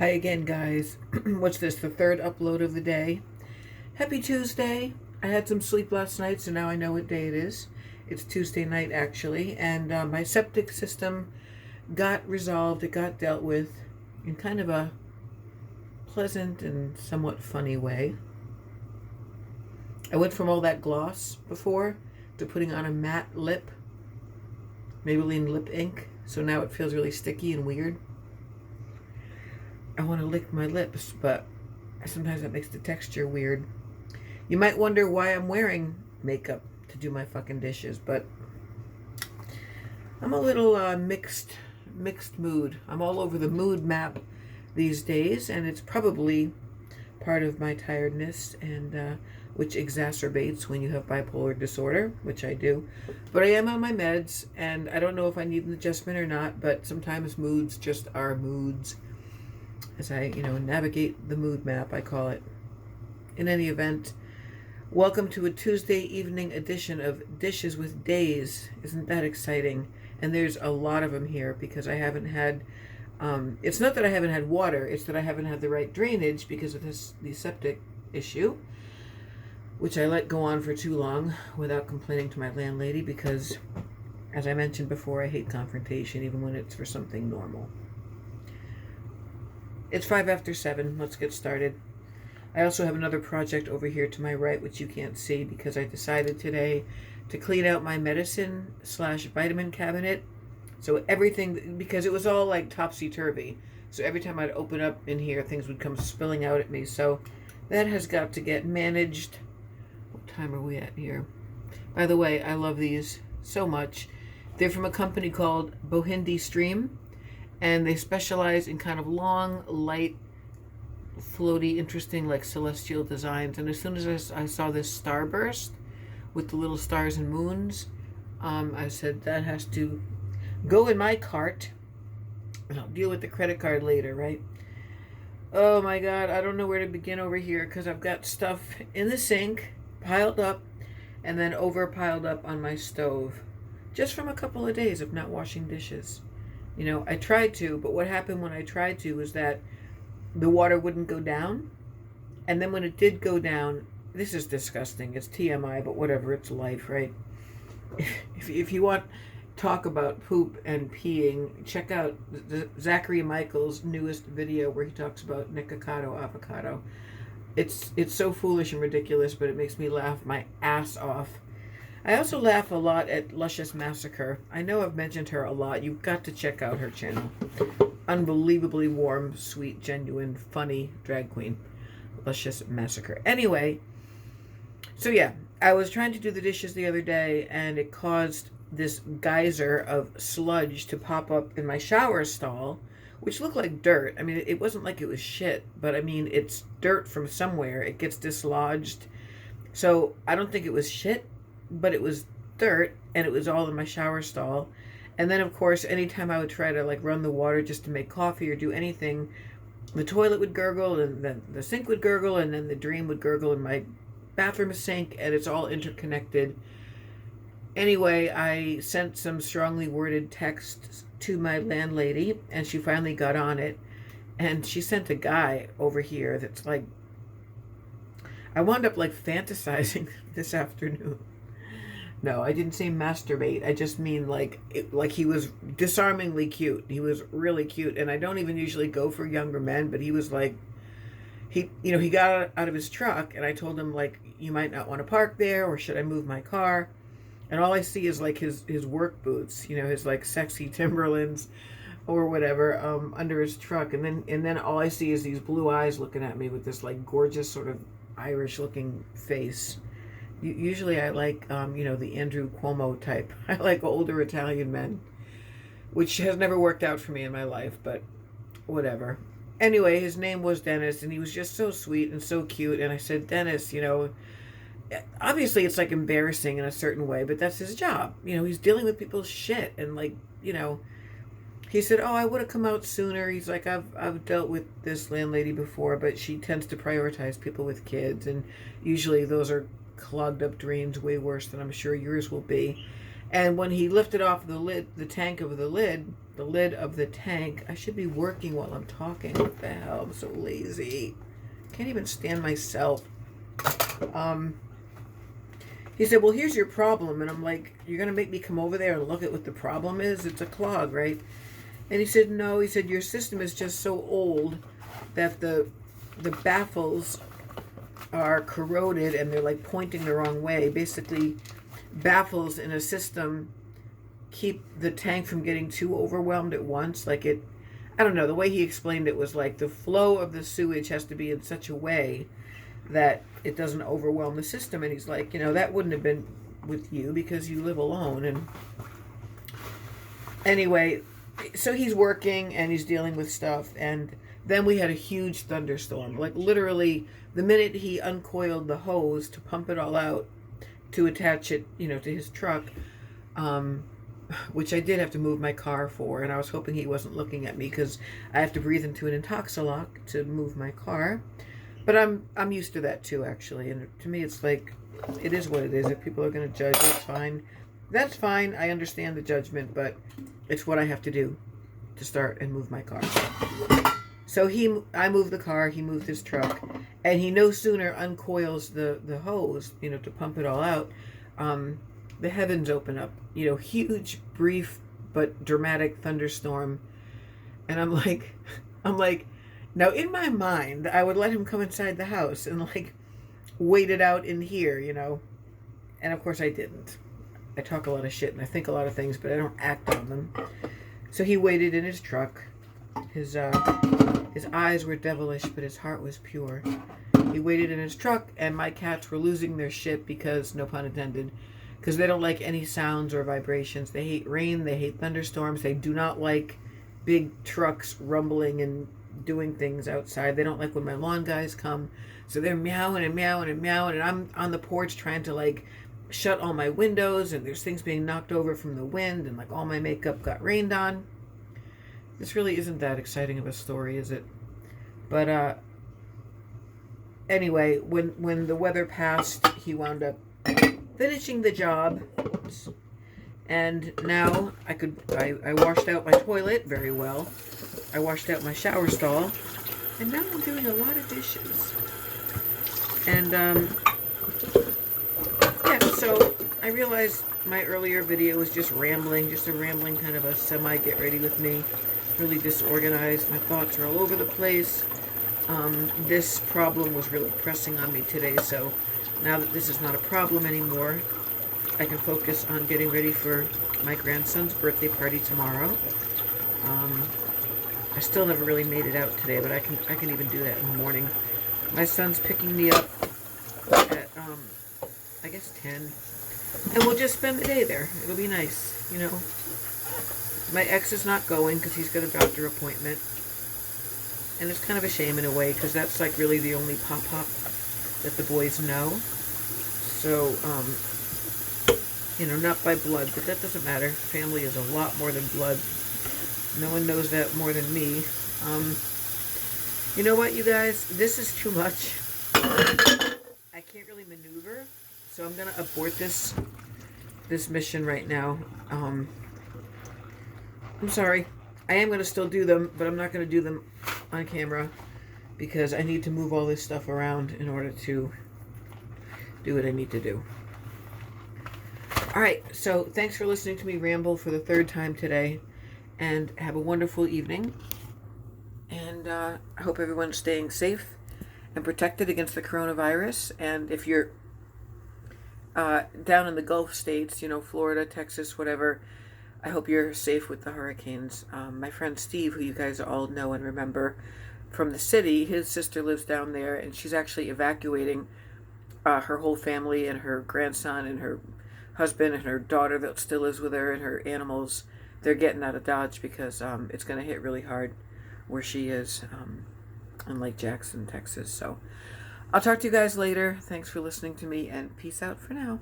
Hi again, guys. What's this, the third upload of the day? Happy Tuesday. I had some sleep last night, so now I know what day it is. It's Tuesday night, actually, and my septic system got resolved. It got dealt with in kind of a pleasant and somewhat funny way. I went from all that gloss before to putting on a matte lip, Maybelline lip ink, so now it feels really sticky and weird. I want to lick my lips, but sometimes that makes the texture weird. You might wonder why I'm wearing makeup to do my fucking dishes, but I'm a little mixed mood. I'm all over the mood map these days, and it's probably part of my tiredness, and which exacerbates when you have bipolar disorder, which I do. But I am on my meds, and I don't know if I need an adjustment or not, but sometimes moods just are moods. As I, navigate the mood map, I call it. In any event, welcome to a Tuesday evening edition of Dishes with Dayz. Isn't that exciting? And there's a lot of them here because I haven't had, it's not that I haven't had water, it's that I haven't had the right drainage because of the septic issue, which I let go on for too long without complaining to my landlady because, as I mentioned before, I hate confrontation even when it's for something normal. It's 5 after 7. Let's get started. I also have another project over here to my right, which you can't see because I decided today to clean out my medicine/vitamin cabinet. So everything, because it was all like topsy-turvy. So every time I'd open up in here, things would come spilling out at me. So that has got to get managed. What time are we at here? By the way, I love these so much. They're from a company called Bohindi Stream. And they specialize in kind of long, light, floaty, interesting, like celestial designs. And as soon as I saw this starburst with the little stars and moons, I said that has to go in my cart. And I'll deal with the credit card later, right? Oh my God, I don't know where to begin over here because I've got stuff in the sink piled up and then piled up on my stove. Just from a couple of days of not washing dishes. I tried to, but what happened when I tried to was that the water wouldn't go down. And then when it did go down, this is disgusting. It's TMI, but whatever, it's life, right? If you want talk about poop and peeing, check out Zachary Michael's newest video where he talks about Nikocado avocado. It's so foolish and ridiculous, but it makes me laugh my ass off. I also laugh a lot at Luscious Massacre. I know I've mentioned her a lot. You've got to check out her channel. Unbelievably warm, sweet, genuine, funny drag queen. Luscious Massacre. Anyway, so yeah, I was trying to do the dishes the other day, and it caused this geyser of sludge to pop up in my shower stall, which looked like dirt. I mean, it wasn't like it was shit, but I mean, it's dirt from somewhere. It gets dislodged. So I don't think it was shit, but it was dirt, and it was all in my shower stall. And then, of course, anytime I would try to run the water just to make coffee or do anything, the toilet would gurgle, and then the sink would gurgle, and then the drain would gurgle in my bathroom sink, and it's all interconnected. Anyway, I sent some strongly worded texts to my landlady, and she finally got on it, and she sent a guy over here that's like, I wound up fantasizing this afternoon. No, I didn't say masturbate. I just mean like he was disarmingly cute. He was really cute, and I don't even usually go for younger men, but he was like, he got out of his truck, and I told him you might not want to park there, or should I move my car? And all I see is his work boots, his sexy Timberlands or whatever under his truck, and then all I see is these blue eyes looking at me with this gorgeous sort of Irish looking face. Usually I like, the Andrew Cuomo type. I like older Italian men, which has never worked out for me in my life, but whatever. Anyway, his name was Dennis, and he was just so sweet and so cute. And I said, Dennis, obviously it's embarrassing in a certain way, but that's his job. He's dealing with people's shit. And he said, oh, I would have come out sooner. He's like, I've dealt with this landlady before, but she tends to prioritize people with kids. And usually those are clogged up drains way worse than I'm sure yours will be. And when he lifted off the tank of the lid, the lid of the tank. I should be working while I'm talking. What the hell? I'm so lazy. Can't even stand myself. He said, well, here's your problem. And I'm like, you're going to make me come over there and look at what the problem is? It's a clog, right? And he said, no. He said, your system is just so old that the baffles are corroded and they're like pointing the wrong way. Basically, baffles in a system keep the tank from getting too overwhelmed at once. Like it, I don't know, the way he explained it was like the flow of the sewage has to be in such a way that it doesn't overwhelm the system. And he's like, you know, that wouldn't have been with you because you live alone. And anyway, so he's working and he's dealing with stuff. And then we had a huge thunderstorm. Like literally the minute he uncoiled the hose to pump it all out to attach it, you know, to his truck, which I did have to move my car for, and I was hoping he wasn't looking at me because I have to breathe into an intoxilock to move my car. But I'm used to that too, actually. And to me, it's like, it is what it is. If people are going to judge, it's fine. That's fine. I understand the judgment, but it's what I have to do to start and move my car. So I moved the car, he moved his truck, and he no sooner uncoils the hose, you know, to pump it all out. The heavens open up, you know, huge, brief, but dramatic thunderstorm. And I'm like, now in my mind, I would let him come inside the house and like wait it out in here, you know. And of course I didn't. I talk a lot of shit and I think a lot of things, but I don't act on them. So he waited in his truck. His eyes were devilish, but his heart was pure. He waited in his truck, and my cats were losing their shit because, no pun intended, because they don't like any sounds or vibrations. They hate rain. They hate thunderstorms. They do not like big trucks rumbling and doing things outside. They don't like when my lawn guys come. So they're meowing and meowing and meowing, and I'm on the porch trying to like shut all my windows, and there's things being knocked over from the wind, and like all my makeup got rained on. This really isn't that exciting of a story, is it? But anyway, when the weather passed, he wound up finishing the job. Oops. And now I washed out my toilet very well. I washed out my shower stall. And now I'm doing a lot of dishes. And yeah, so I realized my earlier video was just rambling, just a rambling kind of a semi get ready with me. Really disorganized. My thoughts are all over the place. This problem was really pressing on me today, so now that this is not a problem anymore, I can focus on getting ready for my grandson's birthday party tomorrow. I still never really made it out today, but I can even do that in the morning. My son's picking me up at I guess 10, and we'll just spend the day there. It'll be nice, you know. My ex is not going because he's got a doctor appointment. And it's kind of a shame in a way because that's like really the only pop-pop that the boys know. So, you know, not by blood, but that doesn't matter. Family is a lot more than blood. No one knows that more than me. You know what, you guys? This is too much. I can't really maneuver. So I'm going to abort this mission right now. I'm sorry. I am going to still do them, but I'm not going to do them on camera because I need to move all this stuff around in order to do what I need to do. Alright, so thanks for listening to me ramble for the third time today, and have a wonderful evening. And I hope everyone's staying safe and protected against the coronavirus. And if you're down in the Gulf states, you know, Florida, Texas, whatever, I hope you're safe with the hurricanes. My friend Steve, who you guys all know and remember from the city, his sister lives down there, and she's actually evacuating her whole family and her grandson and her husband and her daughter that still lives with her and her animals. They're getting out of Dodge because it's going to hit really hard where she is in Lake Jackson, Texas. So I'll talk to you guys later. Thanks for listening to me, and peace out for now.